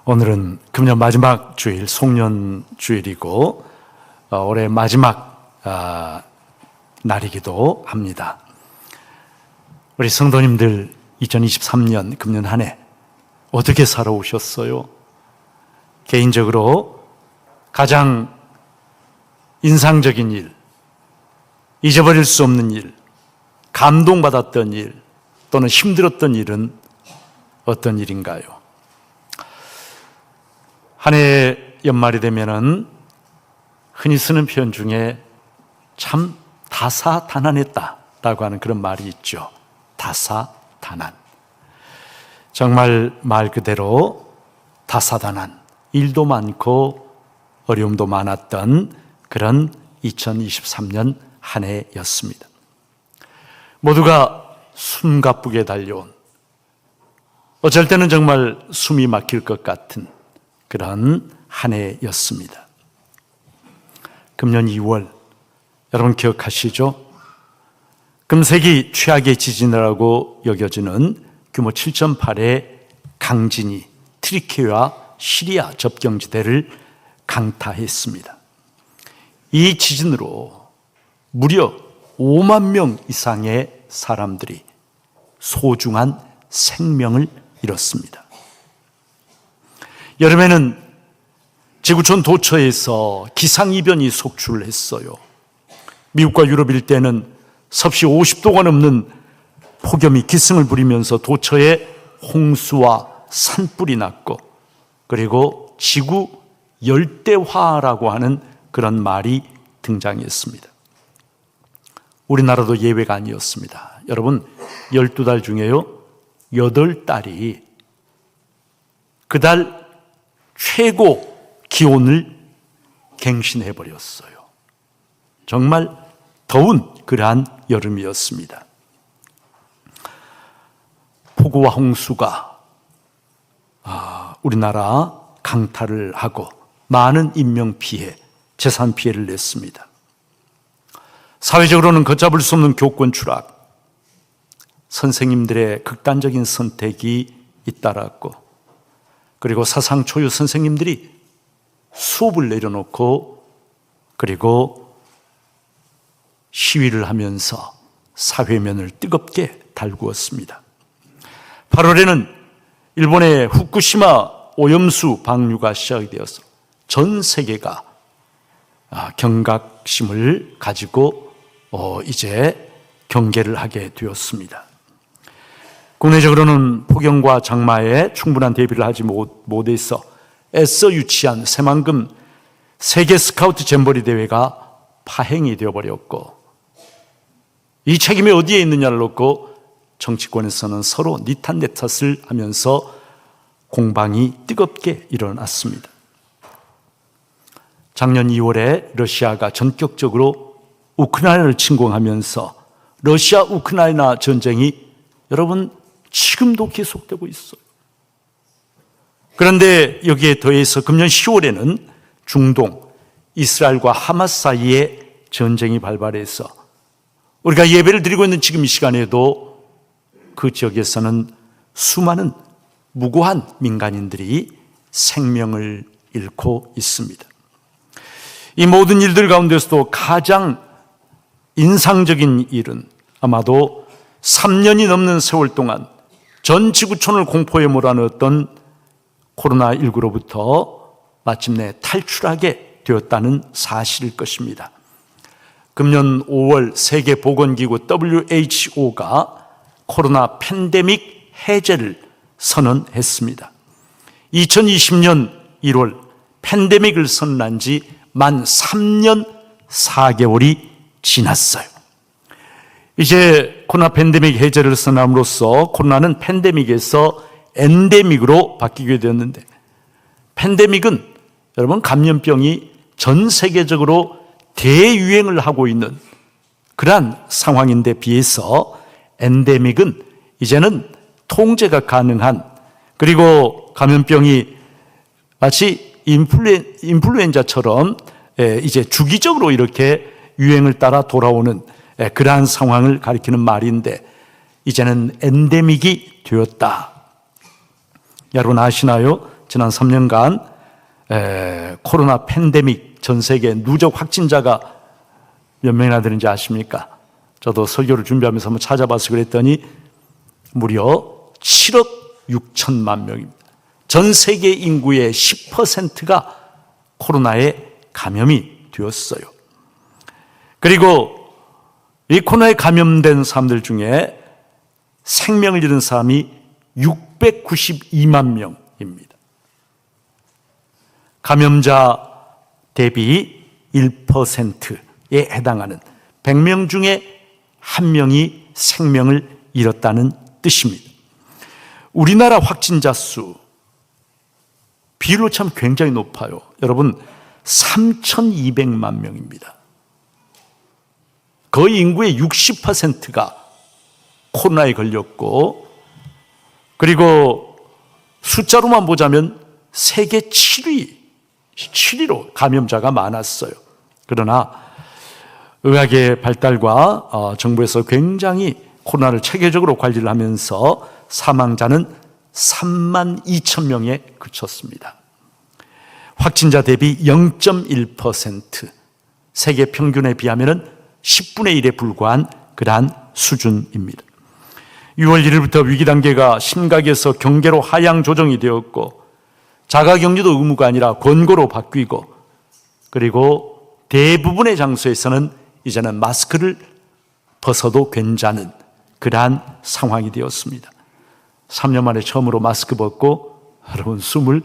오늘은 금년 마지막 주일, 송년주일이고 올해 마지막 날이기도 합니다. 우리 성도님들 2023년 금년 한 해 어떻게 살아오셨어요? 개인적으로 가장 인상적인 일, 잊어버릴 수 없는 일, 감동받았던 일 또는 힘들었던 일은 어떤 일인가요? 한 해 연말이 되면은 흔히 쓰는 표현 중에 참 다사다난했다라고 하는 그런 말이 있죠. 다사다난. 정말 말 그대로 다사다난, 일도 많고 어려움도 많았던 그런 2023년 한 해였습니다. 모두가 숨가쁘게 달려온, 어쩔 때는 정말 숨이 막힐 것 같은 그런 한 해였습니다. 금년 2월, 여러분 기억하시죠? 금세기 최악의 지진이라고 여겨지는 규모 7.8의 강진이 트리키와 시리아 접경지대를 강타했습니다. 이 지진으로 무려 5만 명 이상의 사람들이 소중한 생명을 잃었습니다. 여름에는 지구촌 도처에서 기상이변이 속출했어요. 미국과 유럽 일대는 섭씨 50도가 넘는 폭염이 기승을 부리면서 도처에 홍수와 산불이 났고, 그리고 지구 열대화라고 하는 그런 말이 등장했습니다. 우리나라도 예외가 아니었습니다. 여러분, 12달 중에요 8달이 그달 최고 기온을 갱신해버렸어요. 정말 더운 그러한 여름이었습니다. 폭우와 홍수가 우리나라 강타를 하고 많은 인명피해, 재산 피해를 냈습니다. 사회적으로는 걷잡을 수 없는 교권 추락, 선생님들의 극단적인 선택이 잇따랐고, 그리고 사상 초유 선생님들이 수업을 내려놓고 그리고 시위를 하면서 사회면을 뜨겁게 달구었습니다. 8월에는 일본의 후쿠시마 오염수 방류가 시작이 되어서 전 세계가 경각심을 가지고 이제 경계를 하게 되었습니다. 국내적으로는 폭염과 장마에 충분한 대비를 하지 못해서 애써 유치한 새만금 세계 스카우트 잼버리 대회가 파행이 되어버렸고, 이 책임이 어디에 있느냐를 놓고 정치권에서는 서로 니탄 내탓을 하면서 공방이 뜨겁게 일어났습니다. 작년 2월에 러시아가 전격적으로 우크라이나를 침공하면서 러시아 우크라이나 전쟁이 여러분 지금도 계속되고 있어요. 그런데 여기에 더해서 금년 10월에는 중동 이스라엘과 하마스 사이에 전쟁이 발발해서 우리가 예배를 드리고 있는 지금 이 시간에도 그 지역에서는 수많은 무고한 민간인들이 생명을 잃고 있습니다. 이 모든 일들 가운데서도 가장 인상적인 일은 아마도 3년이 넘는 세월 동안 전 지구촌을 공포에 몰아넣었던 코로나19로부터 마침내 탈출하게 되었다는 사실일 것입니다. 금년 5월 세계보건기구 WHO가 코로나 팬데믹 해제를 선언했습니다. 2020년 1월 팬데믹을 선언한 지 만 3년 4개월이 지났어요. 이제 코로나 팬데믹 해제를 선언함으로써 코로나는 팬데믹에서 엔데믹으로 바뀌게 되었는데, 팬데믹은 여러분 감염병이 전 세계적으로 대유행을 하고 있는 그러한 상황인데 비해서 엔데믹은 이제는 통제가 가능한, 그리고 감염병이 마치 인플루엔자처럼 이제 주기적으로 이렇게 유행을 따라 돌아오는 그러한 상황을 가리키는 말인데, 이제는 엔데믹이 되었다. 여러분 아시나요? 지난 3년간 코로나 팬데믹 전 세계 누적 확진자가 몇 명이나 되는지 아십니까? 저도 설교를 준비하면서 한번 찾아봐서 그랬더니 무려 7억 6천만 명입니다. 전 세계 인구의 10%가 코로나에 감염이 되었어요. 그리고 이 코로나에 감염된 사람들 중에 생명을 잃은 사람이 692만 명입니다. 감염자 대비 1%에 해당하는 100명 중에 1명이 생명을 잃었다는 뜻입니다. 우리나라 확진자 수 비율로 참 굉장히 높아요. 여러분 3,200만 명입니다. 거의 인구의 60%가 코로나에 걸렸고, 그리고 숫자로만 보자면 세계 7위로 감염자가 많았어요. 그러나 의학의 발달과 정부에서 굉장히 코로나를 체계적으로 관리를 하면서 사망자는 3만 2천 명에 그쳤습니다. 확진자 대비 0.1%, 세계 평균에 비하면 10분의 1에 불과한 그러한 수준입니다. 6월 1일부터 위기 단계가 심각에서 경계로 하향 조정이 되었고, 자가격리도 의무가 아니라 권고로 바뀌고, 그리고 대부분의 장소에서는 이제는 마스크를 벗어도 괜찮은 그러한 상황이 되었습니다. 3년 만에 처음으로 마스크 벗고 여러분 숨을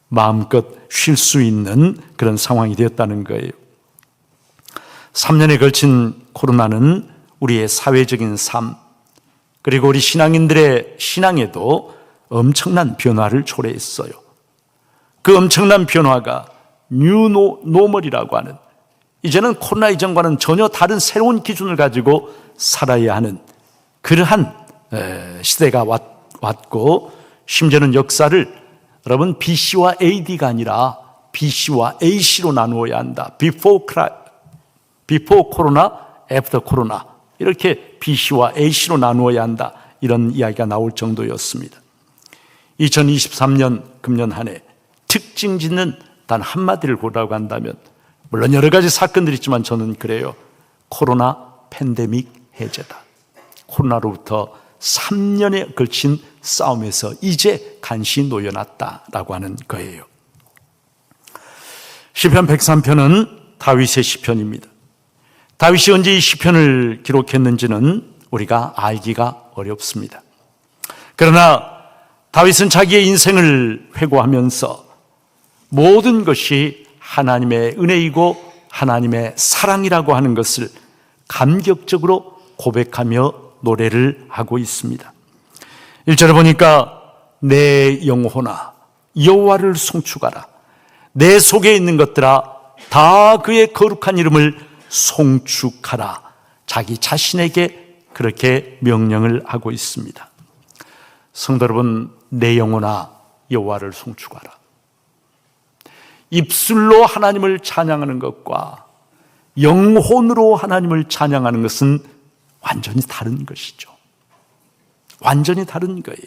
마음껏 쉴 수 있는 그런 상황이 되었다는 거예요. 3년에 걸친 코로나는 우리의 사회적인 삶, 그리고 우리 신앙인들의 신앙에도 엄청난 변화를 초래했어요. 그 엄청난 변화가 뉴노멀이라고 하는, 이제는 코로나 이전과는 전혀 다른 새로운 기준을 가지고 살아야 하는 그러한 시대가 왔고, 심지어는 역사를 여러분 BC와 AD가 아니라 BC와 AC로 나누어야 한다. Before 코로나, After 코로나, 이렇게 BC와 AC로 나누어야 한다, 이런 이야기가 나올 정도였습니다. 2023년 금년 한 해 특징 짓는 단 한마디를 고르라고 한다면, 물론 여러 가지 사건들이 있지만 저는 그래요. 코로나 팬데믹 해제다. 코로나로부터 3년에 걸친 싸움에서 이제 간신히 놓여놨다라고 하는 거예요. 시편 103편은 다윗의 시편입니다. 다윗이 언제 이 시편을 기록했는지는 우리가 알기가 어렵습니다. 그러나 다윗은 자기의 인생을 회고하면서 모든 것이 하나님의 은혜이고 하나님의 사랑이라고 하는 것을 감격적으로 고백하며 노래를 하고 있습니다. 1절에 보니까 내 영혼아 여호와를 송축하라. 내 속에 있는 것들아 다 그의 거룩한 이름을 송축하라. 자기 자신에게 그렇게 명령을 하고 있습니다. 성도 여러분, 내 영혼아 여호와를 송축하라. 입술로 하나님을 찬양하는 것과 영혼으로 하나님을 찬양하는 것은 완전히 다른 것이죠. 완전히 다른 거예요.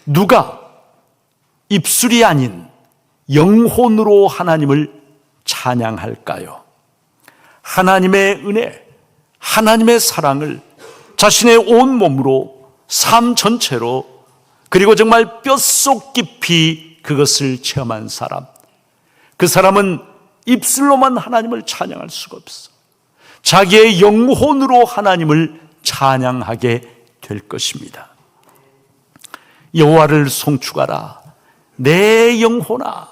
누가 입술이 아닌 영혼으로 하나님을 찬양할까요? 하나님의 은혜, 하나님의 사랑을 자신의 온 몸으로, 삶 전체로, 그리고 정말 뼛속 깊이 그것을 체험한 사람, 그 사람은 입술로만 하나님을 찬양할 수가 없어. 자기의 영혼으로 하나님을 찬양하게 될 것입니다. 여호와를 송축하라. 내 영혼아,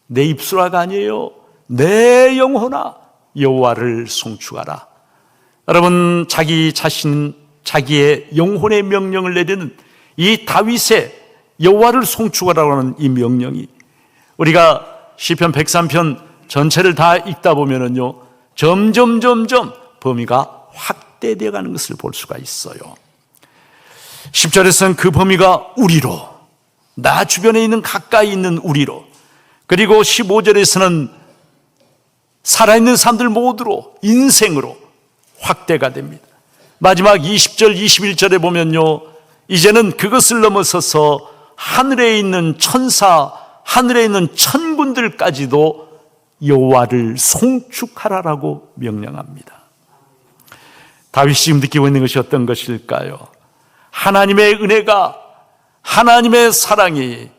내 입술화가 아니에요. 내 영혼아 여호와를 송축하라. 여러분, 자기 자신, 자기의 영혼의 명령을 내리는 이 다윗의 여호와를 송축하라고 하는 이 명령이, 우리가 시편 103편 전체를 다 읽다 보면은요, 점점 범위가 확대되어 가는 것을 볼 수가 있어요. 10절에서는 그 범위가 우리로, 나 주변에 있는 가까이 있는 우리로, 그리고 15절에서는 살아있는 사람들 모두로, 인생으로 확대가 됩니다. 마지막 20절, 21절에 보면요, 이제는 그것을 넘어서서 하늘에 있는 천사, 하늘에 있는 천군들까지도 여호와를 송축하라라고 명령합니다. 다윗이 지금 느끼고 있는 것이 어떤 것일까요? 하나님의 은혜가, 하나님의 사랑이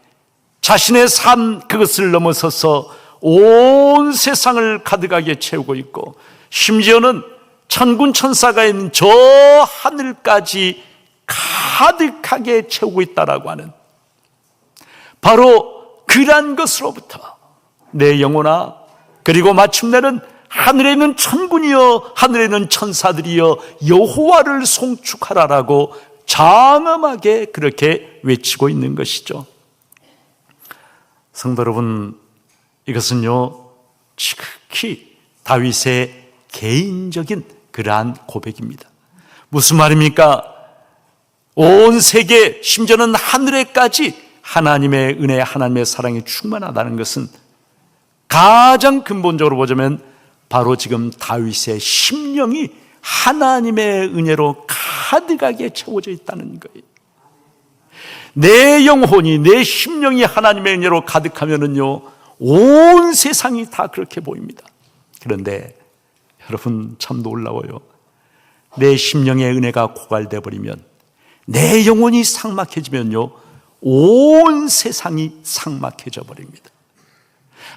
자신의 삶 그것을 넘어서서 온 세상을 가득하게 채우고 있고, 심지어는 천군 천사가 있는 저 하늘까지 가득하게 채우고 있다라고 하는, 바로 그러한 것으로부터 내 영혼아, 그리고 마침내는 하늘에 있는 천군이여 하늘에 있는 천사들이여 여호와를 송축하라라고 장엄하게 그렇게 외치고 있는 것이죠. 성도 여러분, 이것은요 지극히 다윗의 개인적인 그러한 고백입니다. 무슨 말입니까? 온 세계, 심지어는 하늘에까지 하나님의 은혜, 하나님의 사랑이 충만하다는 것은 가장 근본적으로 보자면 바로 지금 다윗의 심령이 하나님의 은혜로 가득하게 채워져 있다는 거예요. 내 영혼이, 내 심령이 하나님의 은혜로 가득하면은요 온 세상이 다 그렇게 보입니다. 그런데 여러분 참 놀라워요. 내 심령의 은혜가 고갈돼 버리면, 내 영혼이 삭막해지면요 온 세상이 삭막해져 버립니다.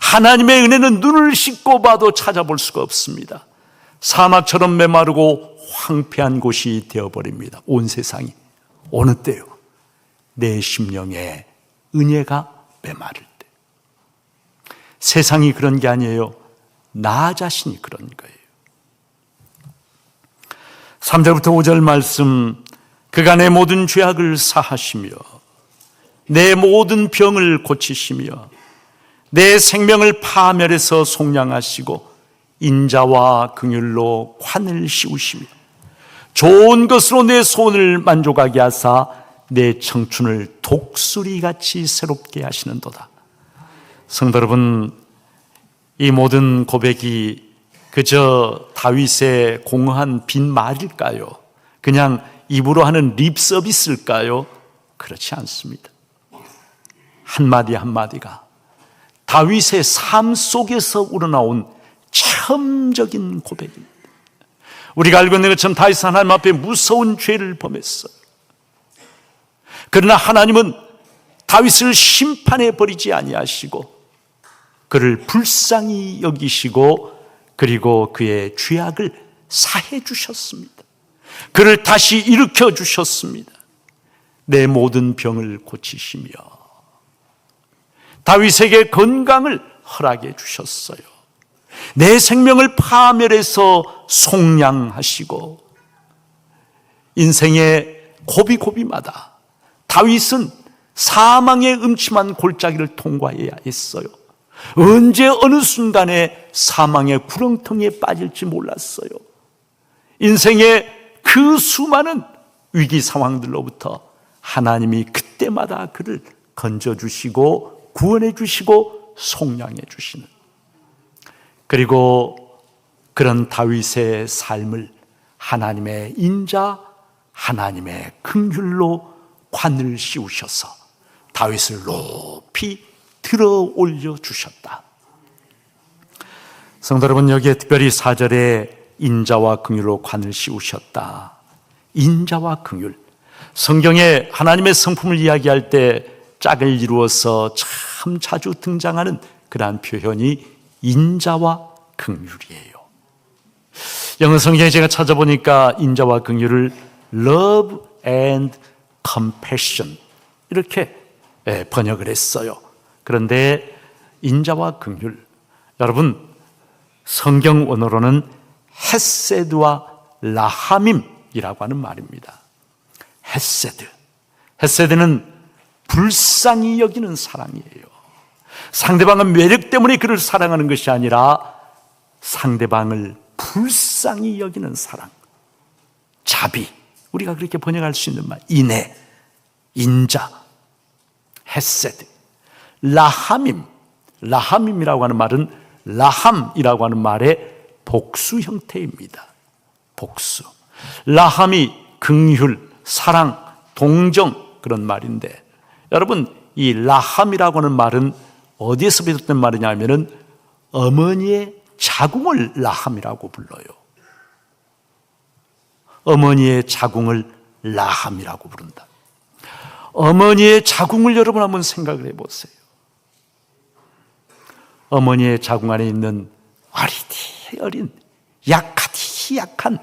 하나님의 은혜는 눈을 씻고 봐도 찾아볼 수가 없습니다. 사막처럼 메마르고 황폐한 곳이 되어버립니다. 온 세상이. 어느 때요? 내 심령에 은혜가 메마를 때. 세상이 그런 게 아니에요. 나 자신이 그런 거예요. 3절부터 5절 말씀, 그가 내 모든 죄악을 사하시며 내 모든 병을 고치시며 내 생명을 파멸해서 속량하시고 인자와 긍휼로 관을 씌우시며 좋은 것으로 내 소원을 만족하게 하사 내 청춘을 독수리같이 새롭게 하시는도다. 성도 여러분, 이 모든 고백이 그저 다윗의 공허한 빈말일까요? 그냥 입으로 하는 립 서비스일까요? 그렇지 않습니다. 한마디 한마디가 다윗의 삶 속에서 우러나온 체험적인 고백입니다. 우리가 알고 있는 것처럼 다윗은 하나님 앞에 무서운 죄를 범했어요. 그러나 하나님은 다윗을 심판해 버리지 아니하시고 그를 불쌍히 여기시고 그리고 그의 죄악을 사해 주셨습니다. 그를 다시 일으켜 주셨습니다. 내 모든 병을 고치시며 다윗에게 건강을 허락해 주셨어요. 내 생명을 파멸해서 속량하시고, 인생의 고비고비마다 다윗은 사망의 음침한 골짜기를 통과해야 했어요. 언제 어느 순간에 사망의 구렁텅이에 빠질지 몰랐어요. 인생의 그 수많은 위기 상황들로부터 하나님이 그때마다 그를 건져주시고 구원해 주시고 속량해 주시는, 그리고 그런 다윗의 삶을 하나님의 인자, 하나님의 긍휼로 관을 씌우셔서 다윗을 높이 들어 올려 주셨다. 성도 여러분, 여기에 특별히 4절에 인자와 긍휼로 관을 씌우셨다. 인자와 긍휼, 성경에 하나님의 성품을 이야기할 때 짝을 이루어서 참 자주 등장하는 그러한 표현이 인자와 긍휼이에요. 영어 성경에 제가 찾아보니까 인자와 긍휼을 love and compassion 이렇게 번역을 했어요. 그런데 인자와 긍휼, 여러분 성경 원어로는 헤세드와 라하밈이라고 하는 말입니다. 헤세드는 불쌍히 여기는 사랑이에요. 상대방의 매력 때문에 그를 사랑하는 것이 아니라 상대방을 불쌍히 여기는 사랑, 자비, 우리가 그렇게 번역할 수 있는 말, 인애, 인자, 헤세드. 라함임이라고 하는 말은 라함이라고 하는 말의 복수 형태입니다. 복수. 라함이 긍휼, 사랑, 동정 그런 말인데, 여러분, 이 라함이라고 하는 말은 어디에서 비롯된 말이냐 하면은 어머니의 자궁을 라함이라고 불러요. 어머니의 자궁을 라함이라고 부른다. 어머니의 자궁을 여러분 한번 생각을 해보세요. 어머니의 자궁 안에 있는 어리디 어린 약하디 약한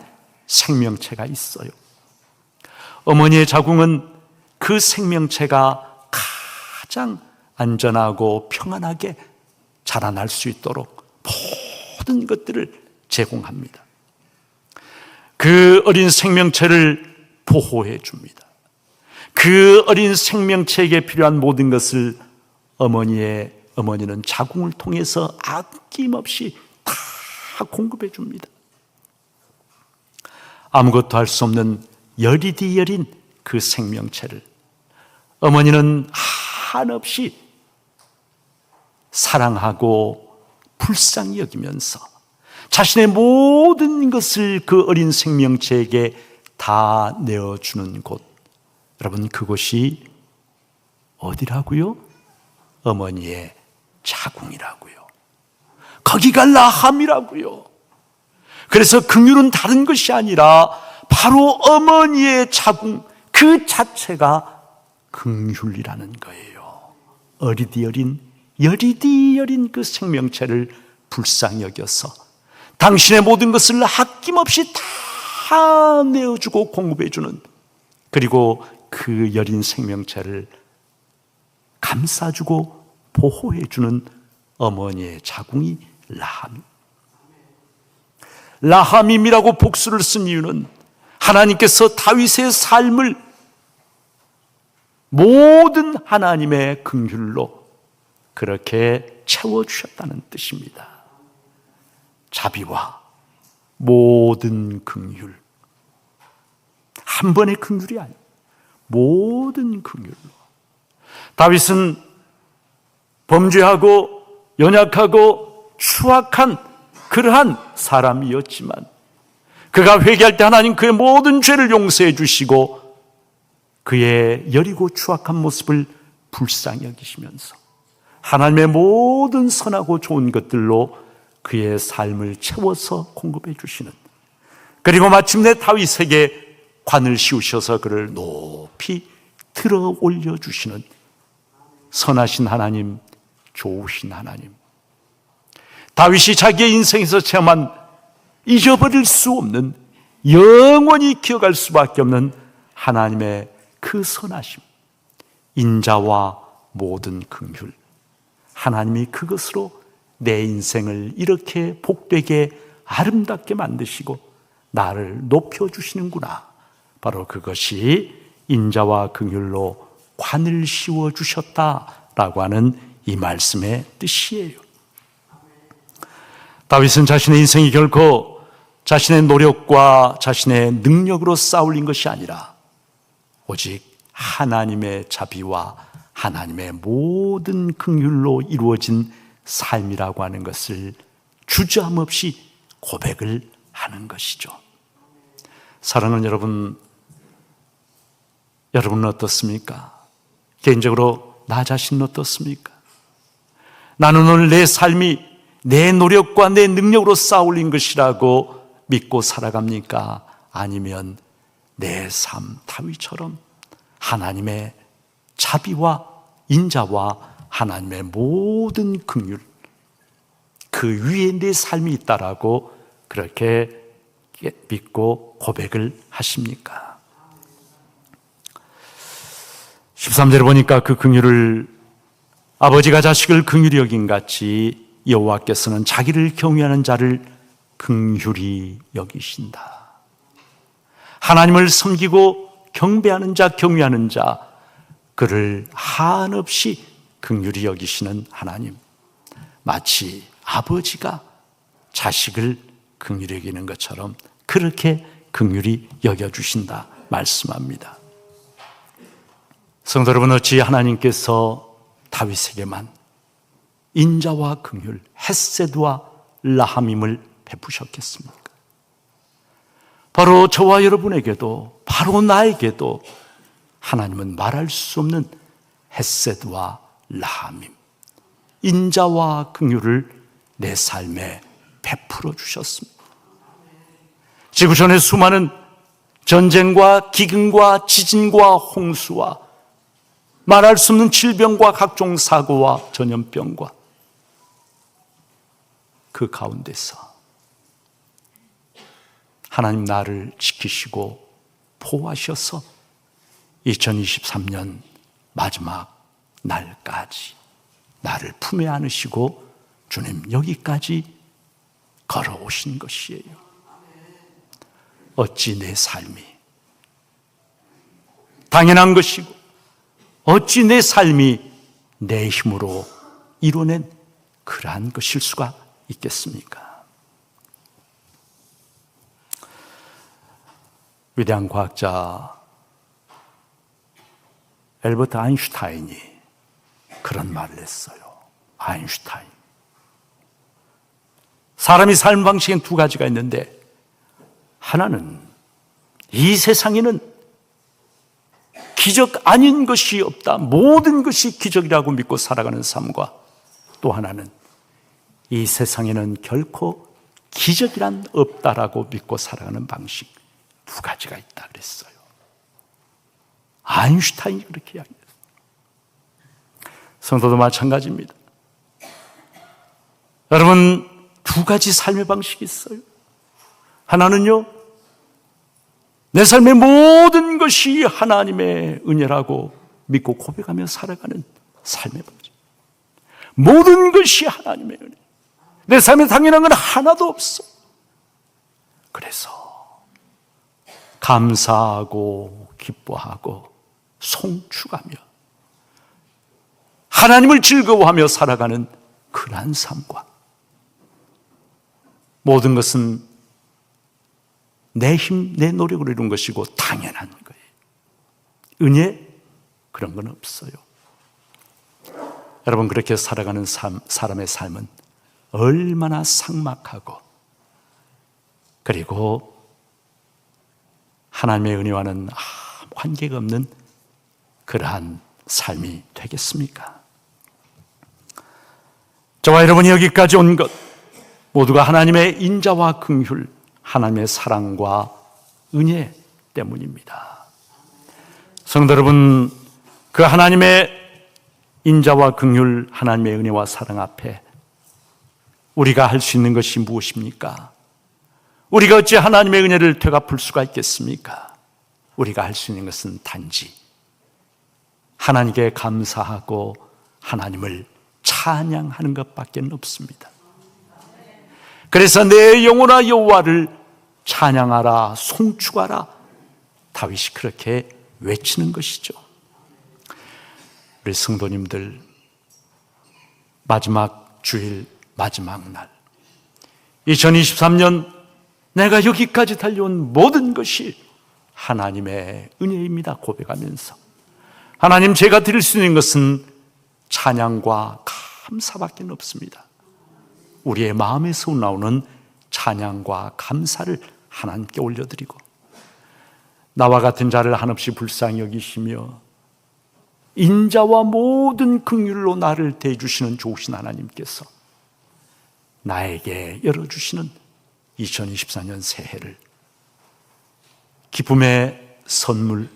생명체가 있어요. 어머니의 자궁은 그 생명체가 가장 안전하고 평안하게 자라날 수 있도록 모든 것들을 제공합니다. 그 어린 생명체를 보호해 줍니다. 그 어린 생명체에게 필요한 모든 것을 어머니는 자궁을 통해서 아낌없이 다 공급해 줍니다. 아무것도 할 수 없는 여리디 여린 그 생명체를 어머니는 한없이 사랑하고 불쌍히 여기면서 자신의 모든 것을 그 어린 생명체에게 다 내어주는 곳, 여러분, 그곳이 어디라고요? 어머니의 자궁이라고요. 거기가 라함이라고요. 그래서 긍휼은 다른 것이 아니라 바로 어머니의 자궁 그 자체가 긍휼이라는 거예요. 어리디 어린 그 생명체를 불쌍히 여겨서 당신의 모든 것을 아낌없이 다 내어주고 공급해주는, 그리고 그 여린 생명체를 감싸주고 보호해주는 어머니의 자궁이 라함. 라함임이라고 복수를 쓴 이유는 하나님께서 다윗의 삶을 모든 하나님의 긍휼로 그렇게 채워주셨다는 뜻입니다. 자비와 모든 긍휼, 한 번의 긍휼이 아니에요. 모든 긍휼로. 다윗은 범죄하고 연약하고 추악한 그러한 사람이었지만 그가 회개할 때 하나님 그의 모든 죄를 용서해 주시고 그의 여리고 추악한 모습을 불쌍히 여기시면서 하나님의 모든 선하고 좋은 것들로 그의 삶을 채워서 공급해 주시는, 그리고 마침내 다윗에게 관을 씌우셔서 그를 높이 들어 올려주시는 선하신 하나님, 좋으신 하나님. 다윗이 자기의 인생에서 체험한 잊어버릴 수 없는, 영원히 기억할 수밖에 없는 하나님의 그 선하심, 인자와 모든 긍휼, 하나님이 그것으로 내 인생을 이렇게 복되게 아름답게 만드시고 나를 높여주시는구나. 바로 그것이 인자와 긍휼로 관을 씌워주셨다라고 하는 이 말씀의 뜻이에요. 다윗은 자신의 인생이 결코 자신의 노력과 자신의 능력으로 쌓아올린 것이 아니라 오직 하나님의 자비와 하나님의 모든 긍휼로 이루어진 삶이라고 하는 것을 주저함 없이 고백을 하는 것이죠. 사랑하는 여러분, 여러분은 어떻습니까? 개인적으로 나 자신은 어떻습니까? 나는 오늘 내 삶이 내 노력과 내 능력으로 쌓아올린 것이라고 믿고 살아갑니까? 아니면 내 삶 다윗처럼 하나님의 자비와 인자와 하나님의 모든 긍휼, 그 위에 내 삶이 있다라고 그렇게 믿고 고백을 하십니까? 13절에 보니까 그 긍휼을 아버지가 자식을 긍휼히 여긴 같이 여호와께서는 자기를 경외하는 자를 긍휼히 여기신다. 하나님을 섬기고 경배하는 자, 경외하는 자, 그를 한없이 긍휼히 여기시는 하나님, 마치 아버지가 자식을 긍휼히 여기는 것처럼 그렇게 긍휼히 여겨주신다 말씀합니다. 성도 여러분, 어찌 하나님께서 다윗에게만 인자와 긍휼, 헤세드와 라함임을 베푸셨겠습니까? 바로 저와 여러분에게도, 바로 나에게도 하나님은 말할 수 없는 헤세드와 라함임, 인자와 긍휼을 내 삶에 베풀어 주셨습니다. 지구촌의 수많은 전쟁과 기근과 지진과 홍수와 말할 수 없는 질병과 각종 사고와 전염병과 그 가운데서 하나님 나를 지키시고 보호하셔서 2023년 마지막 날까지 나를 품에 안으시고 주님 여기까지 걸어오신 것이에요. 어찌 내 삶이 당연한 것이고 어찌 내 삶이 내 힘으로 이뤄낸 그러한 것일 수가 있겠습니까? 위대한 과학자 엘버트 아인슈타인이 그런 말을 했어요. 아인슈타인, 사람이 삶 방식엔 두 가지가 있는데, 하나는 이 세상에는 기적 아닌 것이 없다, 모든 것이 기적이라고 믿고 살아가는 삶과, 또 하나는 이 세상에는 결코 기적이란 없다라고 믿고 살아가는 방식, 두 가지가 있다 그랬어요. 아인슈타인이 그렇게 이야기했어요. 성도도 마찬가지입니다. 여러분, 두 가지 삶의 방식이 있어요. 하나는요, 내 삶의 모든 것이 하나님의 은혜라고 믿고 고백하며 살아가는 삶의 방식. 모든 것이 하나님의 은혜. 내 삶에 당연한 건 하나도 없어. 그래서 감사하고 기뻐하고 송축하며 하나님을 즐거워하며 살아가는 그러한 삶과, 모든 것은 내 힘, 내 노력으로 이룬 것이고 당연한 거예요. 은혜, 그런 건 없어요. 여러분, 그렇게 살아가는 사람의 삶은 얼마나 삭막하고, 그리고 하나님의 은혜와는 아무 관계가 없는 그러한 삶이 되겠습니까? 저와 여러분이 여기까지 온 것, 모두가 하나님의 인자와 긍휼, 하나님의 사랑과 은혜 때문입니다. 성도 여러분, 그 하나님의 인자와 긍휼, 하나님의 은혜와 사랑 앞에 우리가 할 수 있는 것이 무엇입니까? 우리가 어찌 하나님의 은혜를 되갚을 수가 있겠습니까? 우리가 할 수 있는 것은 단지 하나님께 감사하고 하나님을 찬양하는 것밖에 없습니다. 그래서 내 영혼아 여호와를 찬양하라, 송축하라, 다윗이 그렇게 외치는 것이죠. 우리 성도님들, 마지막 주일, 마지막 날, 2023년 내가 여기까지 달려온 모든 것이 하나님의 은혜입니다 고백하면서, 하나님, 제가 드릴 수 있는 것은 찬양과 감사밖에 없습니다. 우리의 마음에서 나오는 찬양과 감사를 하나님께 올려드리고, 나와 같은 자를 한없이 불쌍히 여기시며 인자와 모든 긍휼로 나를 대해주시는 좋으신 하나님께서 나에게 열어주시는 2024년 새해를 기쁨의 선물,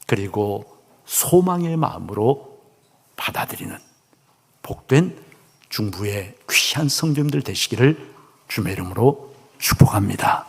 그리고 소망의 마음으로 받아들이는 복된 중부의 귀한 성도님들 되시기를 주의 이름으로 축복합니다.